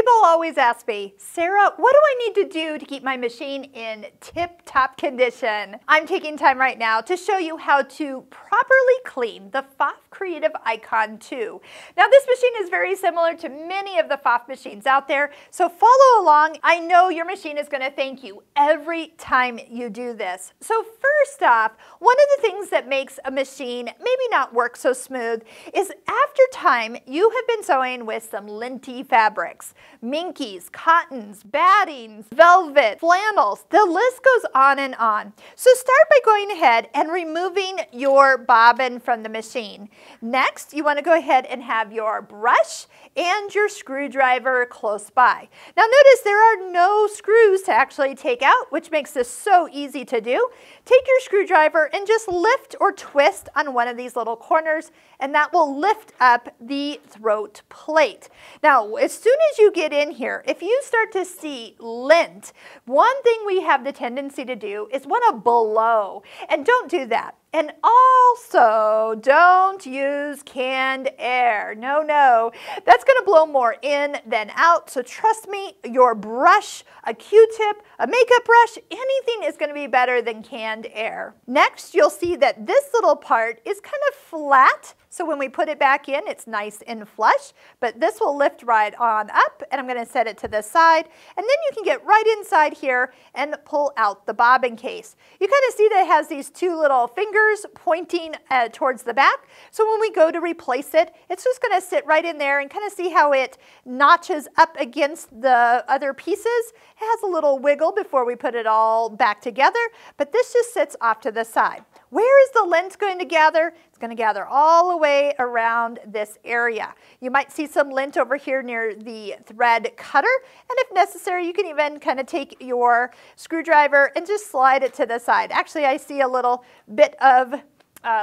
People always ask me, Sarah, what do I need to do to keep my machine in tip-top condition? I'm taking time right now to show you how to properly clean the Pfaff Creative Icon 2. Now this machine is very similar to many of the Pfaff machines out there, so follow along. I know your machine is going to thank you every time you do this. So first off, one of the things that makes a machine maybe not work so smooth is after time you have been sewing with some linty fabrics. Minkies, cottons, battings, velvet, flannels, the list goes on and on. So start by going ahead and removing your bobbin from the machine. Next, you want to go ahead and have your brush and your screwdriver close by. Now notice there are no screws to actually take out, which makes this so easy to do. Take your screwdriver and just lift or twist on one of these little corners, and that will lift up the throat plate. Now, as soon as you get in here, if you start to see lint, one thing we have the tendency to do is want to blow, and don't do that. And also, don't use canned air. No, no. That's going to blow more in than out. So trust me, your brush, a Q-tip, a makeup brush, anything is going to be better than canned air. Next, you'll see that this little part is kind of flat. So when we put it back in, it's nice and flush, but this will lift right on up, and I'm going to set it to the side, and then you can get right inside here and pull out the bobbin case. You kind of see that it has these two little fingers pointing towards the back, so when we go to replace it, it's just going to sit right in there and kind of see how it notches up against the other pieces. It has a little wiggle before we put it all back together, but this just sits off to the side. Where is the lint going to gather? It's going to gather all the way around this area. You might see some lint over here near the thread cutter, and if necessary, you can even kind of take your screwdriver and just slide it to the side. Actually, I see a little bit of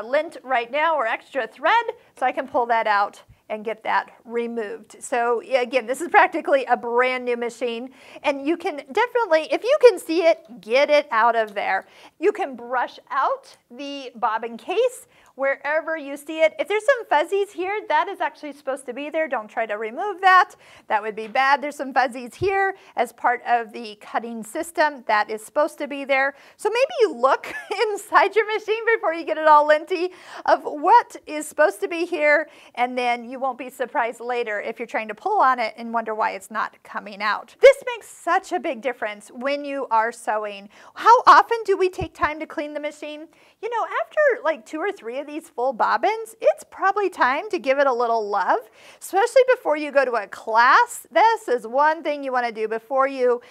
lint right now, or extra thread, so I can pull that out and get that removed. So again, this is practically a brand new machine, and you can definitely, if you can see it, get it out of there. You can brush out the bobbin case wherever you see it. If there's some fuzzies here, that is actually supposed to be there. Don't try to remove that. That would be bad. There's some fuzzies here as part of the cutting system. That is supposed to be there. So maybe you look inside your machine before you get it all linty of what is supposed to be here, and then you won't be surprised later if you're trying to pull on it and wonder why it's not coming out. This makes such a big difference when you are sewing. How often do we take time to clean the machine? You know, after like 2 or 3 of these full bobbins, it's probably time to give it a little love, especially before you go to a class. This is one thing you want to do before you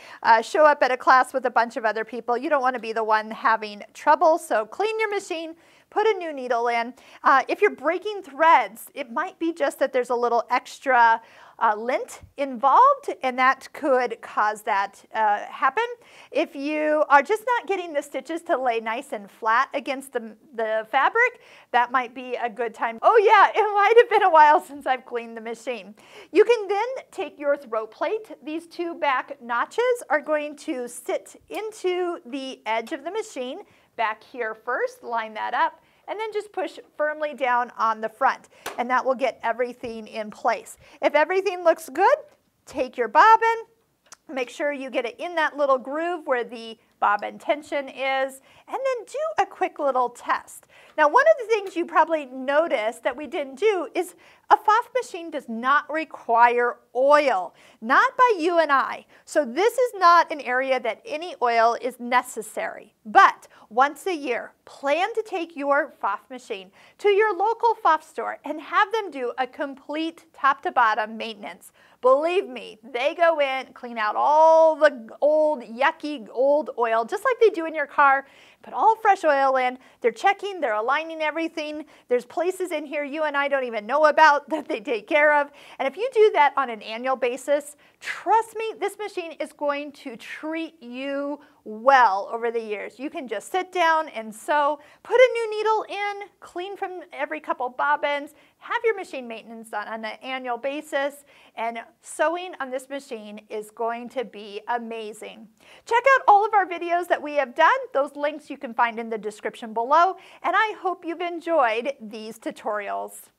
show up at a class with a bunch of other people. You don't want to be the one having trouble, so clean your machine. Put a new needle in. If you're breaking threads, it might be just that there's a little extra lint involved, and that could cause that happen. If you are just not getting the stitches to lay nice and flat against the fabric, that might be a good time. Oh yeah, it might have been a while since I've cleaned the machine. You can then take your throat plate. These 2 back notches are going to sit into the edge of the machine. Back here first, line that up, and then just push firmly down on the front, and that will get everything in place. If everything looks good, take your bobbin, make sure you get it in that little groove where the bobbin tension is, and then do a quick little test. Now, one of the things you probably noticed that we didn't do is a Pfaff machine does not require oil, not by you and I. So this is not an area that any oil is necessary. But once a year, plan to take your Pfaff machine to your local Pfaff store and have them do a complete top to bottom maintenance. Believe me, they go in, clean out all the old, yucky old oil, just like they do in your car, put all fresh oil in. They're checking, they're aligning everything. There's places in here you and I don't even know about that they take care of. And if you do that on an annual basis, trust me, this machine is going to treat you well over the years. You can just sit down and sew, put a new needle in, clean from every couple bobbins, have your machine maintenance done on an annual basis, and sewing on this machine is going to be amazing. Check out all of our videos that we have done. Those links you can find in the description below, and I hope you've enjoyed these tutorials.